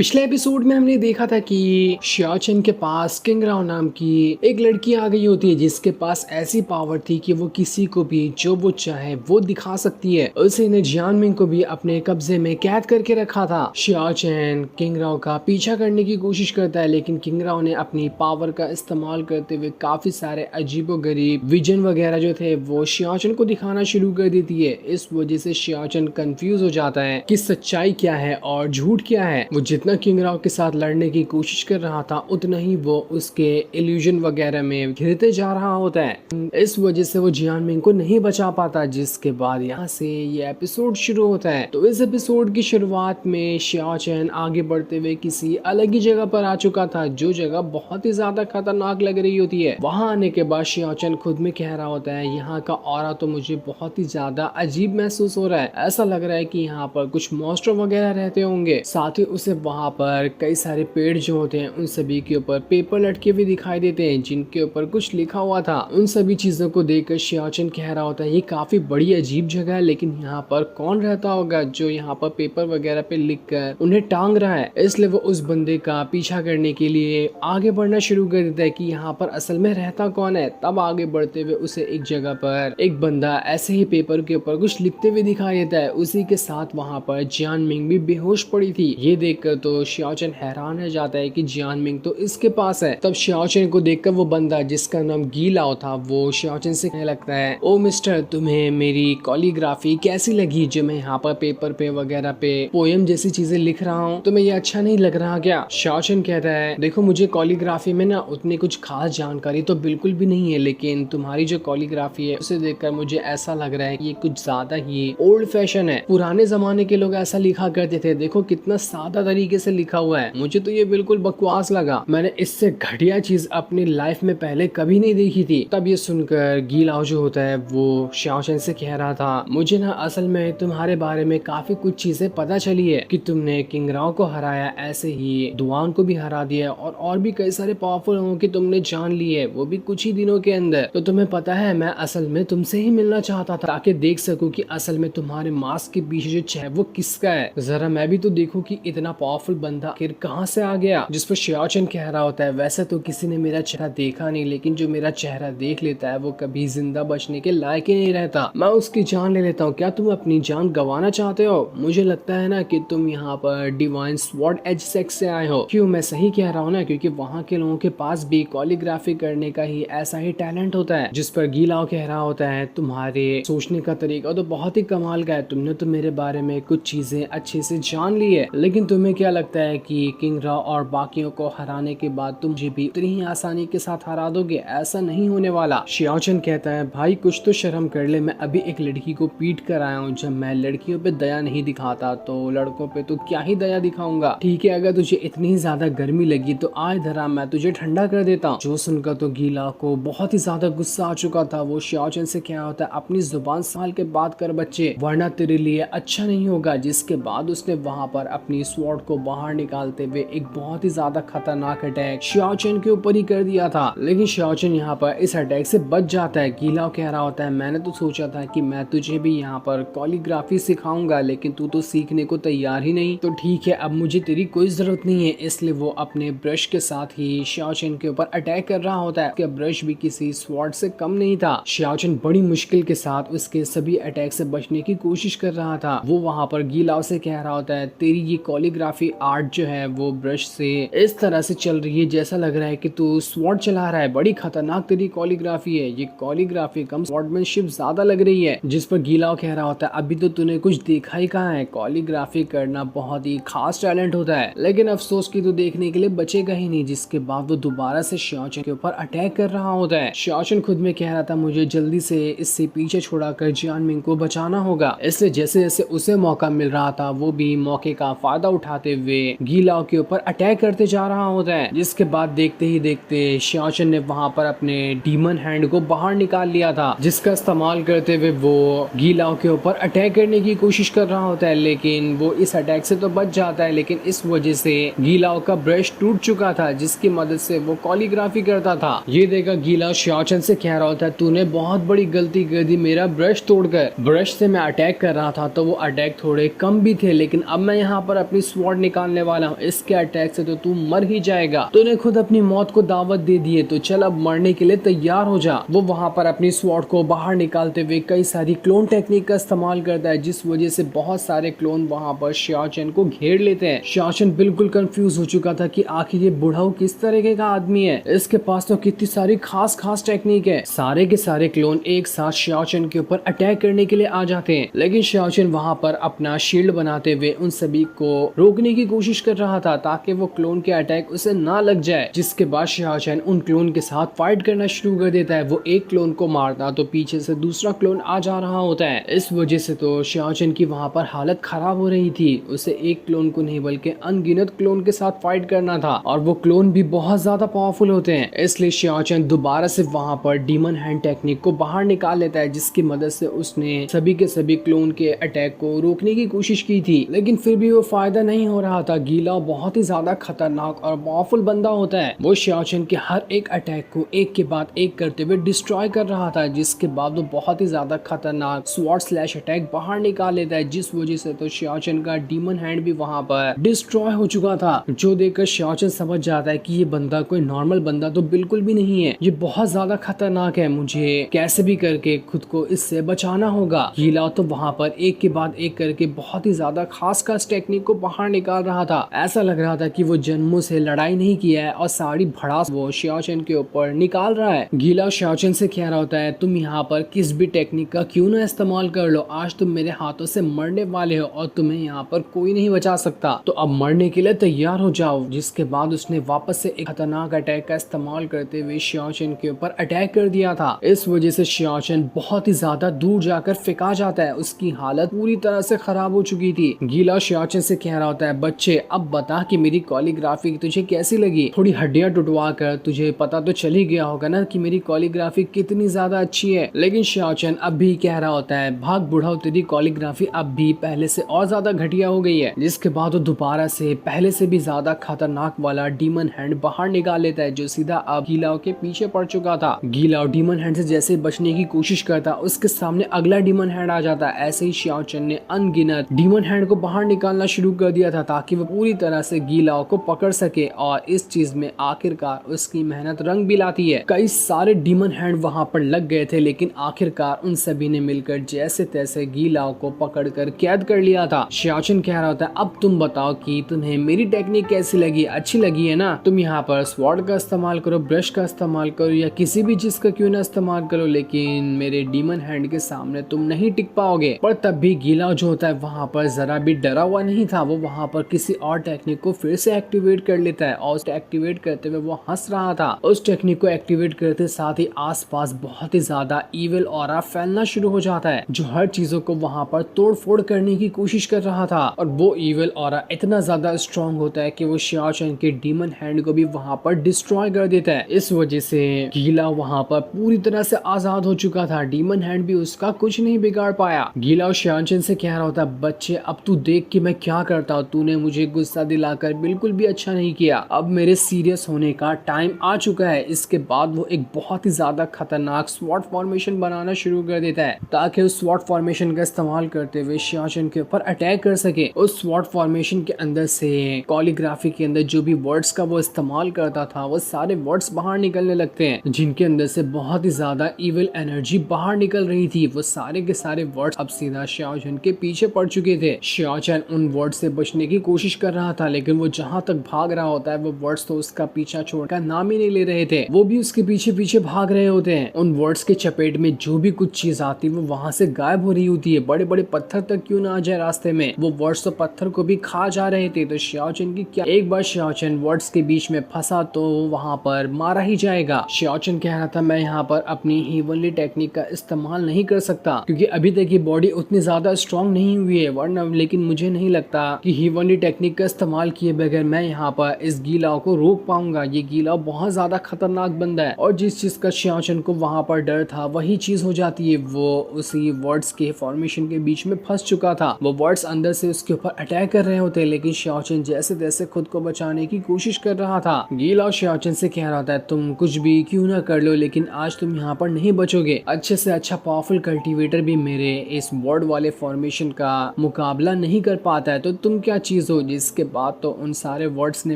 पिछले एपिसोड में हमने देखा था कि शियाचन के पास किंग राव नाम की एक लड़की आ गई होती है जिसके पास ऐसी पावर थी कि वो किसी को भी जो वो चाहे वो दिखा सकती है। उसे ने जियान मिंग को भी अपने कब्जे में कैद करके रखा था। शियाचन किंग राव का पीछा करने की कोशिश करता है लेकिन किंग राव ने अपनी पावर का इस्तेमाल करते हुए काफी सारे अजीबोगरीब विजन वगैरह जो थे वो शियाचन को दिखाना शुरू कर देती है। इस वजह से शियाचन कंफ्यूज हो जाता है कि सच्चाई क्या है और झूठ क्या है। वो जितना किंग राव के साथ लड़ने की कोशिश कर रहा था उतना ही वो उसके इल्यूजन वगैरह में घिरते जा रहा होता है। इस वजह से वो जियान मिंग को नहीं बचा पाता, जिसके बाद यहाँ से ये एपिसोड शुरू होता है। तो इस एपिसोड की शुरुआत में शियाचन आगे बढ़ते हुए किसी अलग ही जगह पर आ चुका था, जो जगह बहुत ही ज्यादा खतरनाक लग रही होती है। वहां आने के बाद शियाचन खुद में कह रहा होता है, यहाँ का ऑरा तो मुझे बहुत ही ज्यादा अजीब महसूस हो रहा है। ऐसा लग रहा है कि यहाँ पर कुछ मॉन्स्टर वगैरह रहते होंगे। साथ ही उसे वहाँ पर कई सारे पेड़ जो होते हैं उन सभी के ऊपर पेपर लटके हुए दिखाई देते हैं जिनके ऊपर कुछ लिखा हुआ था। उन सभी चीजों को देखकर शियाचन कह रहा होता है, ये काफी बड़ी अजीब जगह है, लेकिन यहाँ पर कौन रहता होगा जो यहाँ पर पेपर वगैरह पे लिखकर उन्हें टांग रहा है। इसलिए वो उस बंदे का पीछा करने के लिए आगे बढ़ना शुरू कर देता है कि यहाँ पर असल में रहता कौन है। तब आगे बढ़ते हुए उसे एक जगह पर एक बंदा ऐसे ही पेपर के ऊपर कुछ लिखते हुए दिखाई देता है। उसी के साथ वहाँ पर जियान मिंग भी बेहोश पड़ी थी। ये देखकर तो शियाचन हैरान रह जाता है कि जियान मिंग तो इसके पास है। तब शियाचन को देखकर वो बंदा जिसका नाम गीलाओ था वो शियाचन से कहने लगता है, ओ मिस्टर, तुम्हें मेरी कॉलीग्राफी कैसी लगी जो मैं यहाँ पर पेपर पे वगैरह पे पोयम जैसी चीजें लिख रहा हूँ, तुम्हें ये अच्छा नहीं लग रहा क्या? शियाचन कहता है, देखो मुझे कॉलीग्राफी में ना उतनी कुछ खास जानकारी तो बिल्कुल भी नहीं है, लेकिन तुम्हारी जो कॉलीग्राफी है उसे देखकर मुझे ऐसा लग रहा है कि ये कुछ ज्यादा ही ओल्ड फैशन है। पुराने जमाने के लोग ऐसा लिखा करते थे, देखो कितना सादा तरीके से लिखा हुआ है। मुझे तो ये बिल्कुल बकवास लगा, मैंने इससे घटिया चीज अपनी लाइफ में पहले कभी नहीं देखी थी। तब ये सुनकर गीलाओ जो होता है वो शियाचन से कह रहा था, मुझे ना असल में तुम्हारे बारे में काफी कुछ चीजें पता चली है कि तुमने किंग राव को हराया, ऐसे ही दुआन को भी हरा दिया और भी कई सारे पावरफुल लोगों की तुमने जान ली है, वो भी कुछ ही दिनों के अंदर। तो तुम्हें पता है मैं असल में तुमसे ही मिलना चाहता था ताकि देख सकूं कि असल में तुम्हारे मास्क के पीछे जो है वो किसका है, जरा मैं भी तो देखूं कि इतना पावरफुल बंदा आखिर कहाँ से आ गया। जिस पर शियाचन कह रहा होता है, वैसे तो किसी ने मेरा चेहरा देखा नहीं, लेकिन जो मेरा चेहरा देख लेता है वो कभी जिंदा बचने के लायक ही नहीं रहता, मैं उसकी जान ले लेता हूँ। क्या तुम अपनी जान गंवाना चाहते हो? मुझे लगता है ना कि तुम यहाँ पर डिवाइन स्वॉर्ड एज सेक्स से आए हो। क्यों, मैं सही कह रहा हूँ ना? क्योंकि वहाँ के लोगों के पास भी कॉलीग्राफी करने का ही ऐसा ही टैलेंट होता है। जिस पर गीलाओ कह रहा होता है, तुम्हारे सोचने का तरीका तो बहुत ही कमाल का है, तुमने तो मेरे बारे में कुछ चीजें अच्छे से जान ली है, लेकिन तुम्हें क्या लगता है कि किंग राव और बाकियों को हराने के बाद तुम मुझे भी उतनी ही आसानी के साथ हरा दोगे? ऐसा नहीं होने वाला। शियाचन कहता है, भाई कुछ तो शर्म कर ले, मैं अभी एक लड़की को पीट कर आया हूँ। जब मैं लड़कियों पे दया नहीं दिखाता तो लड़कों पे तो क्या ही दया दिखाऊंगा। ठीक है, अगर तुझे इतनी ज्यादा गर्मी लगी तो आ इधर आ, मैं तुझे ठंडा कर देता हूँ। जो सुनकर तो गीला को बहुत ही ज्यादा गुस्सा आ चुका था। वो शियाचन से क्या होता है, अपनी जुबान संभाल के बात कर बच्चे, वरना तेरे लिए अच्छा नहीं होगा। जिसके बाद उसने वहां पर अपनी स्वॉर्ड को बाहर निकालते हुए एक बहुत ही ज्यादा खतरनाक अटैक शियाचन के ऊपर ही कर दिया था। लेकिन शियाचन यहाँ पर इस अटैक से बच जाता है। गीलाओ कह रहा होता है, मैंने तो सोचा था कि मैं तुझे भी यहाँ पर कॉलीग्राफी सिखाऊंगा, लेकिन तू तो सीखने को तैयार ही नहीं। तो ठीक है, अब मुझे तेरी कोई जरूरत नहीं है। इसलिए वो अपने ब्रश के साथ ही शियाचन के ऊपर अटैक कर रहा होता है। उसका ब्रश भी किसी स्वॉर्ड से कम नहीं था। शियाचन बड़ी मुश्किल के साथ उसके सभी अटैक से बचने की कोशिश कर रहा था। वो वहाँ पर गीलाओ से कह रहा होता है, तेरी ये कॉलीग्राफी आर्ट जो है वो ब्रश से इस तरह से चल रही है जैसा लग रहा है कि तू स्वॉर्ड चला रहा है। बड़ी खतरनाक तेरी कॉलीग्राफी है, ये कॉलीग्राफी कम स्वॉर्डमैनशिप ज्यादा लग रही है। जिस पर गीलाओ कह रहा होता है, अभी तो तूने कुछ देखा ही कहाँ है, कॉलीग्राफी करना बहुत ही खास टैलेंट होता है, लेकिन अफसोस की तो देखने के लिए बचेगा ही नहीं। जिसके बाद वो दोबारा से शियाचन के ऊपर अटैक कर रहा होता है। शियाचन खुद में कह रहा था, मुझे जल्दी से इससे पीछे छुड़ाकर जियान मिंग को बचाना होगा। इसलिए जैसे जैसे उसे मौका मिल रहा था वो भी मौके का फायदा उठाते हुए गीलाओ के ऊपर अटैक करते जा रहा होता है। जिसके बाद देखते ही देखते शियाचन ने वहां पर अपने डीमन हैंड को बाहर निकाल लिया था, जिसका इस्तेमाल करते हुए वो गीलाओ के ऊपर अटैक करने की कोशिश कर रहा होता है। लेकिन वो इस अटैक से तो बच जाता है, लेकिन इस वजह से गीलाओ का ब्रश टूट चुका था जिसकी मदद से वो कॉलीग्राफी करता था। ये देखा गीलाओ शियाचन से कह रहा होता है, तूने बहुत बड़ी गलती कर दी मेरा ब्रश तोड़कर। ब्रश से मैं अटैक कर रहा था तो वो अटैक थोड़े कम भी थे, लेकिन अब मैं यहाँ पर अपनी स्वॉर्ड निकालने वाला हूँ, इसके अटैक से तो तू मर ही जाएगा, तूने खुद अपनी मौत को दावत दे दी है, तो चल अब मरने के लिए तैयार हो जा। वो वहाँ पर अपनी स्वॉर्ड को बाहर निकालते हुए कई सारी क्लोन टेक्निक का इस्तेमाल करता है, जिस वजह से बहुत सारे क्लोन वहाँ पर शियाओ चैन को घेर लेते हैं। शियाओ चैन बिल्कुल कंफ्यूज हो चुका था कि आखिर ये बुढ़ाऊ किस तरीके का आदमी है, इसके पास तो कितनी सारी खास खास टेक्निक है। सारे के सारे क्लोन एक साथ शियाओ चैन के ऊपर अटैक करने के लिए आ जाते हैं, लेकिन शियाओ चैन वहाँ पर अपना शील्ड बनाते हुए उन सभी को रोकने की कोशिश कर रहा था ताकि वो क्लोन के अटैक उसे ना लग जाए। जिसके बाद शियाओ चैन उन क्लोन के साथ फाइट करना शुरू कर देता है। वो एक क्लोन को मारता तो पीछे से दूसरा क्लोन आ जा रहा होता है। इस वजह से तो शियाओ चैन की वहाँ पर हालत खराब हो रही थी। उसे एक क्लोन को नहीं बल्कि अनगिनत क्लोन के साथ फाइट करना था, और वो क्लोन भी बहुत ज्यादा पावरफुल होते हैं। इसलिए शियाओ चैन दोबारा से वहाँ पर डीमन हैंड टेक्निक को बाहर निकाल लेता है, जिसकी मदद से उसने सभी के सभी क्लोन के अटैक को रोकने की कोशिश की थी, लेकिन फिर भी वो फायदा नहीं हो रहा था। गीला बहुत ही ज्यादा खतरनाक और पावरफुल बंदा होता है। वो शियाओ चैन के हर एक अटैक को एक के बाद एक करते हुए डिस्ट्रॉय कर रहा था, जिसके बाद वो बहुत ही ज्यादा खतरनाक स्वॉर्ड स्लैश अटैक बाहर निकाल लेता है, जिस वजह से तो शियाओ चैन का डीमन हैंड भी वहाँ पर डिस्ट्रॉय हो चुका था। जो देखकर शियाओ चैन समझ जाता है कि ये बंदा कोई नॉर्मल बंदा तो बिल्कुल भी नहीं है, ये बहुत ज्यादा खतरनाक है, मुझे कैसे भी करके खुद को इससे बचाना होगा। गीला तो वहाँ पर एक के बाद एक करके बहुत ही ज्यादा खास खास टेक्निक को बाहर निकाल रहा था। ऐसा लग रहा था कि वो जन्मों से लड़ाई नहीं किया है और सारी भड़ास वो शियाओ चैन के ऊपर निकाल रहा है। गीला शियाओ चैन से कह रहा होता है, तुम यहाँ पर किस भी टेक्निक का क्यों ना इस्तेमाल कर लो, आज तुम मेरे हाथों से मरने वाले हो और तुम्हें यहाँ पर कोई नहीं बचा सकता, तो अब मरने के लिए तैयार हो जाओ। जिसके बाद उसने वापस से एक खतरनाक अटैक का इस्तेमाल करते हुए शियाओ चैन के ऊपर अटैक कर दिया था। इस वजह से शियाओ चैन बहुत ही ज्यादा दूर जाकर फेंका जाता है। उसकी हालत पूरी तरह से खराब हो चुकी थी। गीला शियाओ चैन से कह रहा होता है, बच्चे अब बता कि मेरी कॉलीग्राफी तुझे कैसी लगी, थोड़ी हड्डियां टुटवा कर तुझे पता तो चल ही गया होगा ना कि मेरी कॉलीग्राफी कितनी ज्यादा अच्छी है। लेकिन शियाओ चैन अब भी कह रहा होता है, भाग बुढ़ाओ, तेरी कॉलीग्राफी अब भी पहले से और ज्यादा घटिया हो गई है। जिसके बाद वो दोबारा से पहले से भी ज्यादा खतरनाक वाला डीमन हैंड बाहर निकाल लेता है, जो सीधा अब गीला के पीछे पड़ चुका था। गीला डीमन हैंड से जैसे बचने की कोशिश करता, उसके सामने अगला डीमन हैंड आ जाता। ऐसे ही शियाओ चैन ने अनगिनत डीमन हैंड को बाहर निकालना शुरू कर दिया था ताकि वो पूरी तरह से गीला को पकड़ सके, और इस चीज में आखिरकार उसकी मेहनत रंग भी लाती है। कई सारे डीमन हैंड वहां पर लग गए थे, लेकिन आखिरकार उन सभी ने मिलकर जैसे तैसे गीला को पकड़कर कैद कर लिया था। शियाओ चैन कह रहा होता है, अब तुम बताओ कि तुम्हें मेरी टेक्निक कैसी लगी, अच्छी लगी है ना? तुम यहाँ पर स्वॉर्ड का इस्तेमाल करो, ब्रश का इस्तेमाल करो, या किसी भी चीज का क्यों ना इस्तेमाल करो, लेकिन मेरे डीमन हैंड के सामने तुम नहीं टिक पाओगे। पर तब भी गीला जो होता है वहाँ पर जरा भी डरा हुआ नहीं था। वो वहाँ पर किसी और टेक्निक को फिर से एक्टिवेट कर लेता है, और उस एक्टिवेट करते हुए वो हंस रहा था। उस टेक्निक को एक्टिवेट करते साथ ही आसपास बहुत ही ज्यादा इविल ऑरा फैलना शुरू हो जाता है, जो हर चीजों को वहाँ पर तोड़ फोड़ करने की कोशिश कर रहा था। और वो इविल ऑरा इतना ज्यादा स्ट्रॉन्ग होता है कि वो शियाओ चैन के डीमन हैंड को भी वहाँ पर डिस्ट्रॉय कर देता है। इस वजह से गीला वहाँ पर पूरी तरह से आजाद हो चुका था। डीमन हैंड भी उसका कुछ नहीं बिगाड़ पाया। गीला और शियाओ चैन से कह रहा होता, बच्चे अब तू देख कि मैं क्या करता हूँ, तूने मुझे गुस्सा दिलाकर बिल्कुल भी अच्छा नहीं किया, अब मेरे सीरियस होने का टाइम आ चुका है। इसके बाद वो एक बहुत ही ज्यादा खतरनाक स्वॉर्ड फॉर्मेशन बनाना शुरू कर देता है ताकि उस स्वॉर्ड फॉर्मेशन का इस्तेमाल करते हुए शियाओ चैन के ऊपर अटैक कर सके। उस स्वॉर्ड फॉर्मेशन के अंदर से कॉलीग्राफी के अंदर जो भी वर्ड्स का वो इस्तेमाल करता था, वो सारे वर्ड्स बाहर निकलने लगते हैं, जिनके अंदर से बहुत ही ज्यादा इविल एनर्जी बाहर निकल रही थी। वो सारे के सारे वर्ड्स अब सीधा शियाओ चैन के पीछे पड़ चुके थे। शियाओ चैन उन वर्ड्स से बचने की कोशिश कर रहा था, लेकिन वो जहाँ तक भाग रहा होता है वो वर्ड्स तो उसका पीछा छोड़कर नाम ही नहीं ले रहे थे। वो भी उसके पीछे पीछे भाग रहे होते हैं। उन वर्ड्स के चपेट में जो भी कुछ चीज आती है वो वहां से गायब हो रही होती है। बड़े बड़े पत्थर तक क्यों ना आ जाए रास्ते में, वो वर्ड्स तो पत्थर को भी खा जा रहे थे। तो शियाओ चैन की क्या, एक बार शियाओ चैन वर्ड्स के बीच में फंसा तो वहां पर मारा ही जाएगा। शियाओ चैन कह रहा था, मैं यहाँ पर अपनी हीवनली टेक्निक का इस्तेमाल नहीं कर सकता क्योंकि अभी तक ये बॉडी उतनी ज्यादा स्ट्रॉन्ग नहीं हुई है, वरना लेकिन मुझे नहीं लगता कि हीवनली टेक्निक का इस्तेमाल किए बगैर मैं यहाँ पर इस गीला को रोक पाऊंगा। ये गीला बहुत ज्यादा खतरनाक बंदा है, और जिस चीज का शियाओ चैन को वहां पर डर था वही चीज हो जाती है। वो उसी वर्ड्स के फॉर्मेशन के बीच में फंस चुका था। वो वर्ड्स अंदर से उसके ऊपर अटैक कर रहे होते, लेकिन शियाओ चैन जैसे तैसे खुद को बचाने की कोशिश कर रहा था। गीला शियाओ चैन से कह रहा था, तुम कुछ भी क्यों ना कर लो, लेकिन आज तुम यहाँ पर नहीं बचोगे। अच्छे से अच्छा पावरफुल कल्टीवेटर भी मेरे इस वर्ड वाले फॉर्मेशन का मुकाबला नहीं कर पाता है, तो तुम क्या चीज हो, जिसके बाद तो उन सारे वर्ड्स ने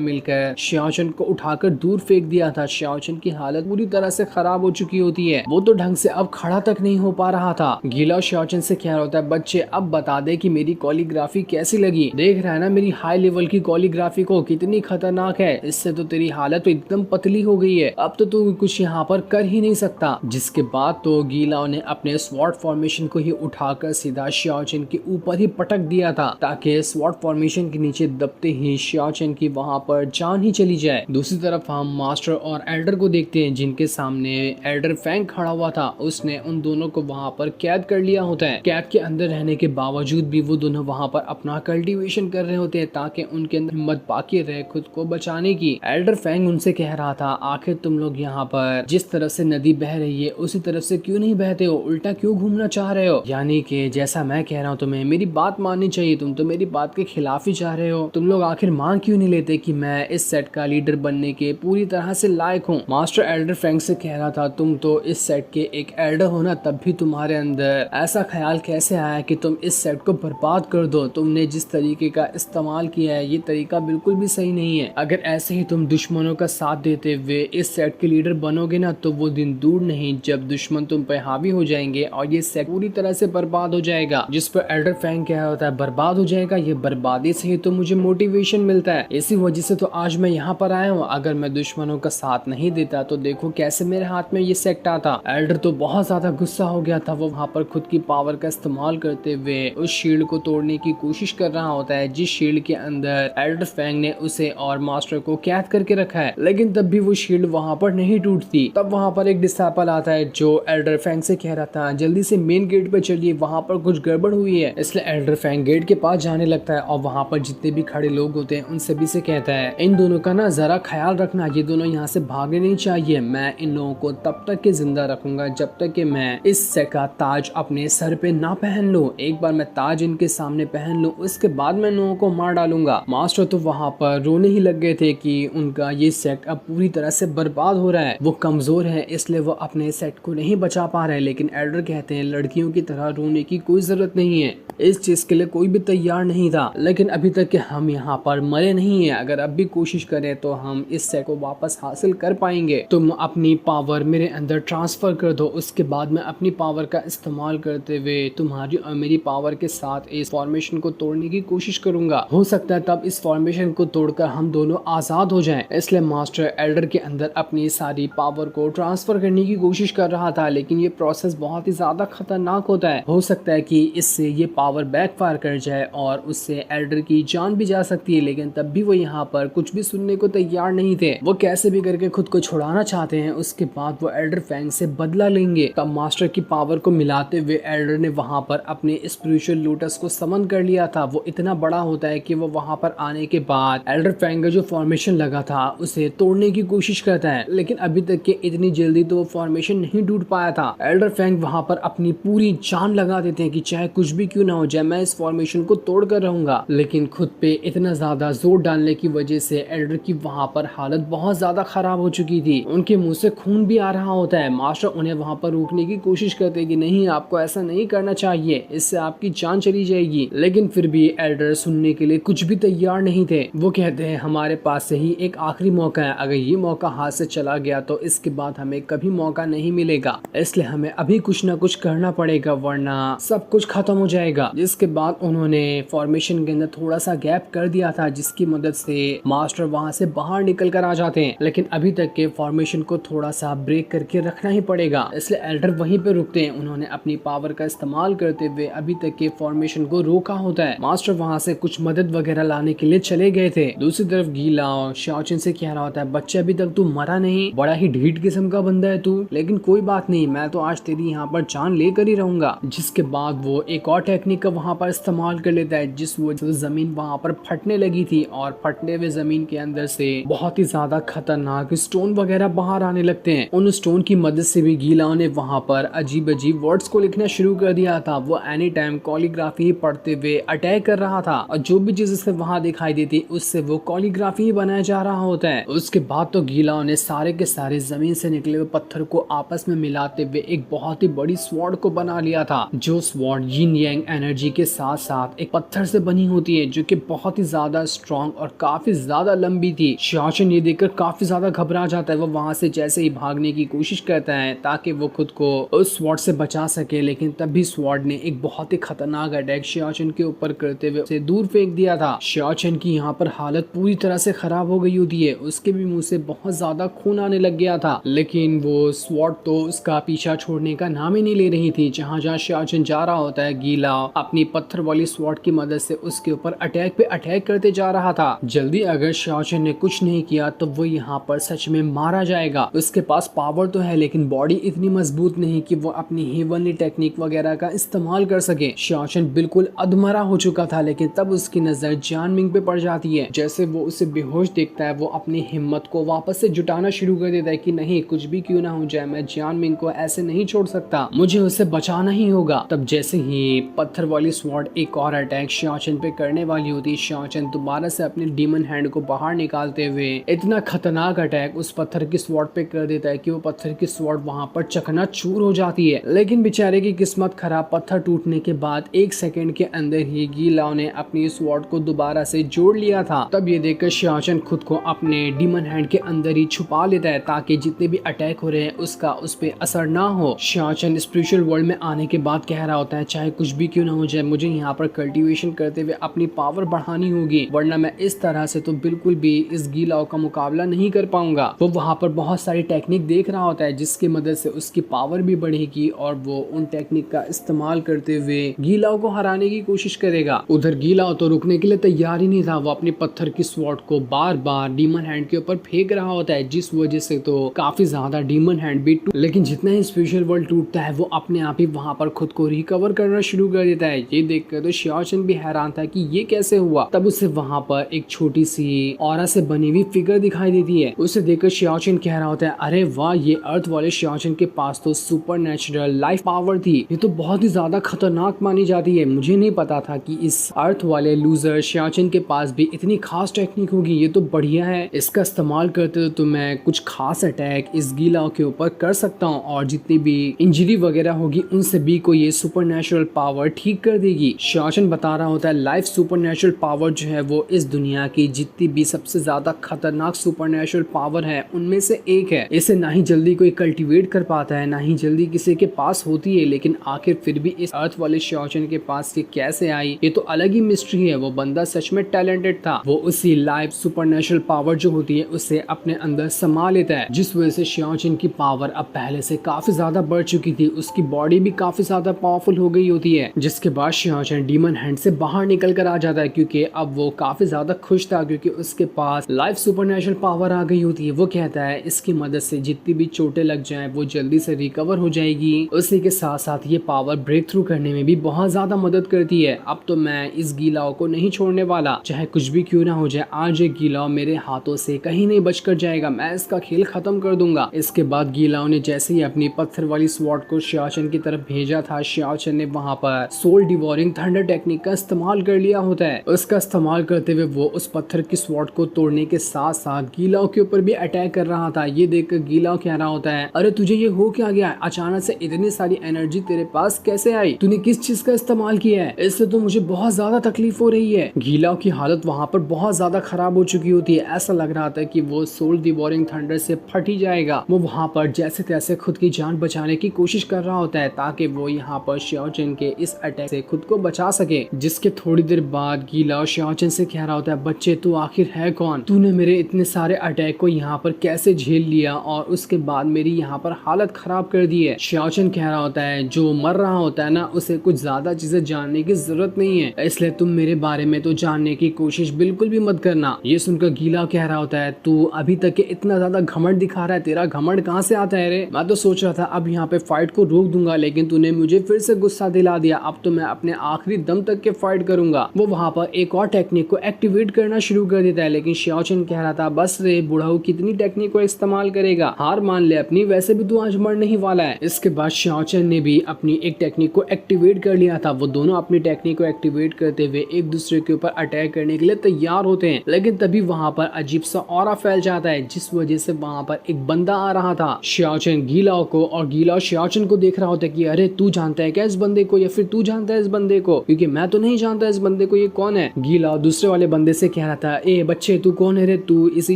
मिलकर शियाओचन को उठाकर दूर फेंक दिया था। शियाओचन की हालत पूरी तरह से खराब हो चुकी होती है, वो तो ढंग से अब खड़ा तक नहीं हो पा रहा था। गीला शियाओचन से कह रहा होता है, बच्चे अब बता दे कि मेरी कोरियोग्राफी कैसी लगी, देख रहा है ना मेरी हाई लेवल की कोरियोग्राफी को कितनी खतरनाक है, इससे तो तेरी हालत तो एकदम पतली हो गई है, अब तो तू कुछ यहाँ पर कर ही नहीं सकता। जिसके बाद तो गीलाओ ने अपने स्वॉर्ड फॉर्मेशन को ही उठाकर सीधा शियाओचन के ऊपर ही पटक दिया था, ताकि स्वॉर्ड फॉर्मेशन के नीचे दबते ही शियाओचन की वहां पर जान ही चली जाए। दूसरी तरफ हम मास्टर और एल्डर को देखते हैं, जिनके सामने एल्डर फैंग खड़ा हुआ था। उसने उन दोनों को वहां पर कैद कर लिया होता है। कैद के अंदर रहने के बावजूद भी वो दोनों वहां पर अपना कल्टीवेशन कर रहे होते हैं, ताकि उनके अंदर हिम्मत बाकी रहे खुद को बचाने की। एल्डर फैंग उनसे कह रहा था, आखिर तुम लोग यहाँ पर जिस तरफ से नदी बह रही है उसी तरफ से क्यों नहीं बहते हो, उल्टा क्यों घूमना चाह रहे हो? यानी कि जैसा मैं कह रहा हूँ तुम्हें मेरी बात माननी चाहिए, तुम तो मेरी बात के खिलाफ ही जा रहे हो। तुम लोग आखिर मान क्यों नहीं लेते कि मैं इस सेट का लीडर बनने के पूरी तरह से लायक हूँ? मास्टर एल्डर फ्रैंक से कह रहा था, तुम तो इस सेट के एक एल्डर हो ना, तब भी तुम्हारे अंदर ऐसा ख्याल कैसे आया कि तुम इस सेट को बर्बाद कर दो? तुमने जिस तरीके का इस्तेमाल किया है ये तरीका बिल्कुल भी सही नहीं है। अगर ऐसे ही तुम दुश्मनों का साथ देते हुए इस सेट के लीडर बनोगे ना, तो वो दिन दूर नहीं जब दुश्मन तुम पे हावी हो जाएंगे और ये सेट पूरी तरह से बर्बाद हो जाएगा। जिस पर एल्डर फैंग क्या होता है, बर्बाद हो जाएगा, ये बर्बादी से ही तो मुझे मोटिवेशन मिलता है, इसी वजह से तो आज मैं यहाँ पर आया हूँ। अगर मैं दुश्मनों का साथ नहीं देता तो देखो कैसे मेरे हाथ में ये सेट आता। एल्डर तो बहुत ज्यादा गुस्सा हो गया था, वो वहाँ पर खुद की पावर का इस्तेमाल करते हुए उस शील्ड को तोड़ने की कोशिश कर रहा होता है, जिस शील्ड के अंदर एल्डर फैंग ने उसे और मास्टर को कैद करके रखा है। लेकिन तब भी वो शील्ड वहाँ पर नहीं टूटती। तब वहाँ पर एक डिसाइपल आता है जो एल्डर फैंग से कह रहा था, जल्दी से मेन गेट पे चलिए, वहाँ पर कुछ गड़बड़ हुई है। इसलिए एल्डर फैंग गेट के पास जाने लगता है और वहाँ पर जितने भी खड़े लोग होते हैं उन सभी से कहता है, इन दोनों का ना जरा ख्याल रखना, ये दोनों यहाँ से भागने नहीं चाहिए। मैं इन लोगों को तब तक के जिंदा रखूंगा जब तक कि मैं इस सेट का ताज अपने सर पे ना पहन लूं। एक बार मैं ताज इनके सामने पहन लूं, उसके बाद मैं लोगों को मार डालूंगा। मास्टर तो वहाँ पर रोने ही लग गए थे कि उनका ये सेट अब पूरी तरह से बर्बाद हो रहा है, वो कमजोर है इसलिए वो अपने सेट को नहीं बचा पा रहे। लेकिन एल्डर कहते हैं, लड़कियों की तरह रोने की कोई जरूरत नहीं है, इस चीज के लिए कोई भी तैयार नहीं था, लेकिन अभी तक के हम यहाँ पर मरे नहीं है। अगर अब भी कोशिश करें तो हम इस सेट को वापस हासिल कर पाएंगे। तुम अपनी पावर मेरे अंदर ट्रांसफर कर दो, उसके बाद मैं अपनी पावर का इस्तेमाल करते हुए तुम्हारी और मेरी पावर के साथ इस फॉर्मेशन को तोड़ने की कोशिश करूंगा। हो सकता है तब इस फॉर्मेशन को तोड़कर हम दोनों आजाद हो जाएं। इसलिए मास्टर एल्डर के अंदर अपनी सारी पावर को ट्रांसफर करने की कोशिश कर रहा था, लेकिन ये प्रोसेस बहुत ही ज्यादा खतरनाक होता है। हो सकता है कि इससे ये पावर बैकफायर कर जाए और उससे एल्डर की जान भी जा सकती है। लेकिन तब भी वो यहाँ पर कुछ भी सुनने को तैयार नहीं थे, वो कैसे भी करके खुद को छुड़ाना चाहते हैं। उसके बाद वो एल्डर फैंग से बदला लेंगे। तब मास्टर की पावर को मिलाते हुए एल्डर ने वहाँ पर अपने स्पिरिचुअल लोटस को समन कर लिया था। वो इतना बड़ा होता है कि वो वहाँ पर आने के बाद एल्डर फैंग का जो फॉर्मेशन लगा था उसे तोड़ने की कोशिश करता है, लेकिन अभी तक के इतनी जल्दी तो वो फॉर्मेशन नहीं टूट पाया था। एल्डर फैंग वहाँ पर अपनी पूरी जान लगा देते हैं कि चाहे कुछ भी क्यों ना हो जाए मैं इस फॉर्मेशन को तोड़ कर रहूंगा। लेकिन खुद पे इतना ज्यादा जोर डालने की वजह से एल्डर की वहाँ पर हालत बहुत ज्यादा खराब हो चुकी थी, उनके मुंह से खून भी आ रहा होता है। मास्टर उन्हें वहाँ पर रोकने की कोशिश करते हैं कि नहीं, आपको ऐसा नहीं करना चाहिए, इससे आपकी जान चली जाएगी। लेकिन फिर भी एल्डर सुनने के लिए कुछ भी तैयार नहीं थे। वो कहते हैं, हमारे पास से ही एक आखिरी मौका है, अगर ये मौका हाथ से चला गया तो इसके बाद हमें कभी मौका नहीं मिलेगा, इसलिए हमें अभी कुछ ना कुछ करना पड़ेगा वरना सब कुछ खत्म हो जाएगा। जिसके बाद उन्होंने फॉर्मेशन के अंदर थोड़ा सा गैप कर दिया था, जिसकी मदद से मास्टर वहां से बाहर निकल कर आ जाते हैं। लेकिन अभी तक के फॉर्मेशन को थोड़ा सा ब्रेक करके रखना ही पड़ेगा, इसलिए एल्डर वहीं पे रुकते हैं। उन्होंने अपनी पावर का इस्तेमाल करते हुए अभी तक के फॉर्मेशन को रोका होता है। मास्टर वहां से कुछ मदद वगैरह लाने के लिए चले गए थे। दूसरी तरफ गीला शियाओचन से कह रहा होता है, बच्चे अभी तक तू मरा नहीं, बड़ा ही ढीठ किस्म का बंदा है तू, लेकिन कोई बात नहीं, मैं तो आज तेरी यहाँ पर जान लेकर ही रहूंगा। जिसके बाद वो एक और टेक्निक का वहाँ पर इस्तेमाल कर लेता है, जिस वजह से जमीन वहाँ पर फटने लगी थी और फटने हुए जमीन के अंदर से बहुत ही ज्यादा खतरनाक स्टोन वगैरह बाहर आने लगते हैं। उन स्टोन की मदद से भी गीला ने वहाँ पर अजीब अजीब वर्ड्स को लिखना शुरू कर दिया था। वो एनी टाइम कॉलीग्राफी पढ़ते हुए अटैक कर रहा था और जो भी चीज उसे वहाँ दिखाई देती उससे वो कॉलीग्राफी बनाया जा रहा होता है। उसके बाद तो गीला ने सारे के सारे जमीन से निकले हुए पत्थर को आपस में मिलाते हुए एक बहुत ही बड़ी स्वॉर्ड को बना लिया था, जो स्वॉर्ड यिन यांग एनर्जी के साथ साथ एक पत्थर से बनी होती है, है जो कि बहुत ही ज्यादा स्ट्रॉन्ग और काफी ज्यादा लंबी थी। शियाचन ये देखकर काफी ज्यादा घबरा जाता है। वो वहां से जैसे ही भागने की कोशिश करता है ताकि वो खुद को उस स्वॉर्ड से बचा सके, लेकिन तभी स्वॉर्ड ने एक बहुत ही खतरनाक अटैक शियाचन के ऊपर करते हुए उसे दूर फेंक दिया था। शियाचन की यहाँ पर हालत पूरी तरह से खराब हो गई होती है। उसके भी मुंह से बहुत ज्यादा खून आने लग गया था, लेकिन वो स्वॉर्ड तो उसका पीछा छोड़ने का नाम ही नहीं ले रही थी। जहाँ जहाँ शियाचन जा रहा होता है, गीला अपनी पत्थर वाली स्वॉर्ड की मदद से उसके ऊपर अटैक पे अटैक करते जा रहा था। जल्दी अगर शियाचन ने कुछ नहीं किया तो वो यहाँ पर सच में मारा जाएगा। उसके पास पावर तो है लेकिन बॉडी इतनी मजबूत नहीं कि वो अपनी हेवनली टेक्निक वगैरह का इस्तेमाल कर सके। शियाचन बिल्कुल अधमरा हो चुका था, लेकिन तब उसकी नजर जानमिंग पे पड़ जाती है। जैसे वो उसे बेहोश देखता है, वो अपनी हिम्मत को वापस से जुटाना शुरू कर देता है कि नहीं, कुछ भी क्यों ना हो जाए, मैं जानमिंग को ऐसे नहीं छोड़ सकता, मुझे उसे बचाना ही होगा। तब जैसे ही पत्थर वाली स्वॉर्ड एक और अटैक शियाचन पे करने वाली होती है, शियाचन दोबारा से अपने डीमन हैंड को बाहर निकालते हुए इतना खतरनाक अटैक उस पत्थर की स्वॉर्ड पे कर देता है कि वो पत्थर की स्वॉर्ड वहां पर चकनाचूर हो जाती है। लेकिन बेचारे की किस्मत खराब, पत्थर टूटने के बाद 1 सेकंड के अंदर ही गीलाओ ने अपनी स्वॉर्ड को दोबारा से जोड़ लिया था। तब ये देखकर शियाचन खुद को अपने डीमन हैंड के अंदर ही छुपा लेता है ताकि जितने भी अटैक हो रहे हैं उसका उस पे असर ना हो। शियाचन स्पिरिचुअल वर्ल्ड में आने के बाद कह रहा होता है, चाहे कुछ भी क्यों ना हो जाए, मुझे यहाँ पर कल्टीवेशन करते हुए अपनी पावर बढ़ानी होगी, वरना मैं इस तरह से तो बिल्कुल भी इस गीलाओ का मुकाबला नहीं कर पाऊंगा। वो वहाँ पर बहुत सारी टेक्निक देख रहा होता है जिसकी मदद से उसकी पावर भी बढ़ेगी और वो उन टेक्निक का इस्तेमाल करते हुए गीलाओ को हराने की कोशिश करेगा। उधर गीलाओ तो रुकने के लिए तैयार ही नहीं था। वो अपनी पत्थर की स्वॉर्ड को बार बार डीमन हैंड के ऊपर फेंक रहा होता है, जिस वजह से तो काफी ज्यादा डीमन हैंड भी लेकिन जितना ही स्पिरिचुअल वर्ल्ड टूटता है वो अपने आप ही वहाँ पर खुद को रिकवर करना शुरू कर देता है। ये देखकर तो शियाचन भी हैरान था कि ये कैसे हुआ। तब उसे वहाँ पर एक छोटी सी ऑरा से बनी हुई फिगर दिखाई देती है। उसे देखकर शियाचन कह रहा होता है, अरे वाह, ये अर्थ वाले शियाचन के पास तो सुपर नेचुरल लाइफ पावर थी, ये तो बहुत ही ज्यादा खतरनाक मानी जाती है। मुझे नहीं पता था कि इस अर्थ वाले लूजर शियाचन के पास भी इतनी खास टेक्निक होगी, ये तो बढ़िया है। इसका इस्तेमाल करते तो मैं कुछ खास अटैक इस गीलाओ के ऊपर कर सकता हूँ और जितनी भी इंजरी वगैरह होगी उन सभी को ये सुपरनेचुरल पावर ठीक कर देगी। शियाचन बता रहा होता है, लाइफ सुपरनेचुरल पावर जो है वो इस दुनिया की जितनी भी सबसे ज्यादा खतरनाक सुपरनेचुरल पावर है उनमें से एक है। इसे ना ही जल्दी कोई कल्टीवेट कर पाता है, ना ही जल्दी किसी के पास होती है, लेकिन आखिर फिर भी इस अर्थ वाले शियाचन के पास ये कैसे आई, ये तो अलग ही मिस्ट्री है। वो बंदा सच में टैलेंटेड था। वो उसी लाइफ सुपरनेचुरल पावर जो होती है उसे अपने अंदर समा लेता है, जिस वजह से शियाचन की पावर अब पहले से काफी ज्यादा बढ़ चुकी थी। उसकी बॉडी भी काफी ज्यादा पावरफुल हो गई होती है, जिसके बाद शियाचन डीमन हैंड से बाहर निकल कर आ जाता है क्योंकि अब वो काफी ज्यादा खुश था क्योंकि उसके पास लाइफ सुपरनेचुरल पावर आ गई होती है। वो कहता है इसकी मदद से जितनी भी चोटें लग जाएं वो जल्दी से रिकवर हो जाएगी। उसी के साथ साथ ये पावर ब्रेक थ्रू करने में भी बहुत ज्यादा मदद करती है। अब तो मैं इस गीलाओ को नहीं छोड़ने वाला, चाहे कुछ भी क्यों ना हो जाए। आज ये गीलाओ मेरे हाथों से कहीं नहीं बचकर जाएगा, मैं इसका खेल खत्म कर दूंगा। इसके बाद गीलाओ ने जैसे ही अपनी पत्थर वाली स्वॉर्ड को शियाचन की तरफ भेजा था, शियाचन ने वहां पर सोल डिवोरिंग थंडर टेक्निक का इस्तेमाल कर लिया होता है। उसका इस्तेमाल करते हुए वो उस पत्थर की स्वॉर्ड को तोड़ने के साथ साथ गीलाओ के ऊपर भी अटैक कर रहा था। ये देखकर गीलाओ कह रहा होता है, अरे तुझे ये हो क्या गया, अचानक से इतनी सारी एनर्जी तेरे पास कैसे आई, तूने किस चीज का इस्तेमाल किया है, इससे तो मुझे बहुत ज्यादा तकलीफ हो रही है। गीलाओ की हालत वहां पर बहुत ज्यादा खराब हो चुकी होती है। ऐसा लग रहा था कि वो सोल डिवोरिंग थंडर से फट ही जाएगा। वो वहां पर जैसे तैसे खुद की जान बचाने की कोशिश कर रहा होता है ताकि वो यहाँ पर शियाचन के इस अटैक से खुद को बचा सके। जिसके थोड़ी देर बाद गीलाओ शियाचन से कह रहा होता है, बच्चे तू आखिर है कौन, तूने मेरे इतने सारे अटैक को यहाँ पर कैसे झेल लिया और उसके बाद मेरी यहाँ पर हालत खराब कर दी है। शियाचन कह रहा होता है, जो मर रहा होता है ना उसे कुछ ज्यादा चीजें जानने की जरूरत नहीं है, इसलिए तुम मेरे बारे में तो जानने की कोशिश बिल्कुल भी मत करना। ये सुनकर गीलाओ कह रहा होता है, तू अभी तक के इतना ज्यादा घमंड दिखा रहा है, तेरा घमंड कहाँ से आता है रे, मैं तो सोच रहा था अब यहाँ पे फाइट को रोक दूंगा लेकिन तूने मुझे फिर से गुस्सा दिला दिया, अब तो मैं अपने आखिरी दम तक के फाइट करूंगा। वो वहाँ पर एक और टेक्निक को एक्टिवेट करना शुरू कर देता है, लेकिन शियाचन कह रहा था, बस रे बुढ़ाऊ कितनी टेक्निक को इस्तेमाल करेगा, हार मान ले अपनी, वैसे भी तू आज मर नहीं वाला है। इसके बाद शियाचन ने भी अपनी एक टेक्निक को एक्टिवेट कर लिया था। वो दोनों अपनी टेक्निक को एक्टिवेट करते हुए एक दूसरे के ऊपर अटैक करने के लिए तैयार होते हैं, लेकिन तभी वहाँ पर अजीब सा ऑरा फैल जाता है जिस वजह से वहाँ पर एक बंदा आ रहा था। शियाचन गीलाओ को और गीलाओ शियाचन को देख रहा होता है कि अरे तू जानता है क्या इस बंदे को, या फिर तू जानता है इस बंदे को, क्योंकि मैं तो नहीं जानता इस बंदे को, को ये कौन है। गीला दूसरे वाले बंदे से कह रहा था, ए बच्चे तू कौन है रे, तू इसी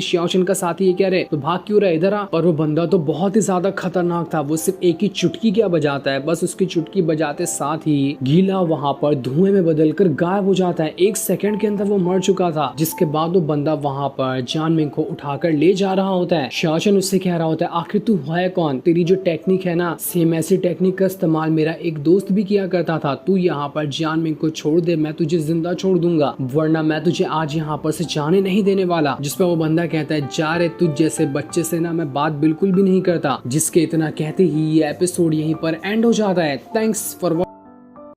शियाओशन का साथी है क्या रे, तो भाग क्यों रहा इधर आ। पर वो बंदा तो बहुत ही ज्यादा खतरनाक था, वो सिर्फ एक ही चुटकी क्या बजाता है, बस उसकी चुटकी बजाते साथ ही गीला वहाँ पर धुएं में बदलकर गायब हो जाता है। 1 सेकंड के अंदर वो मर चुका था, जिसके बाद वो बंदा वहाँ पर जानमिंग को उठाकर ले जा रहा होता है। शियाओशन उससे कह रहा होता है, आखिर तू है कौन, तेरी जो टेक्निक है ना, सेम ऐसी टेक्निक का इस्तेमाल मेरा एक दोस्त भी किया करता था, तू यहाँ पर जानमिंग को छोड़ दे, मैं तुझे जिंदा छोड़ दूंगा, वरना मैं तुझे आज यहाँ पर से जाने नहीं देने वाला। जिस पर वो बंदा कहता है, जा रे, तुझ जैसे बच्चे से ना मैं बात बिल्कुल भी नहीं करता। जिसके इतना कहते ही ये एपिसोड यहीं पर एंड हो जाता है। Thanks for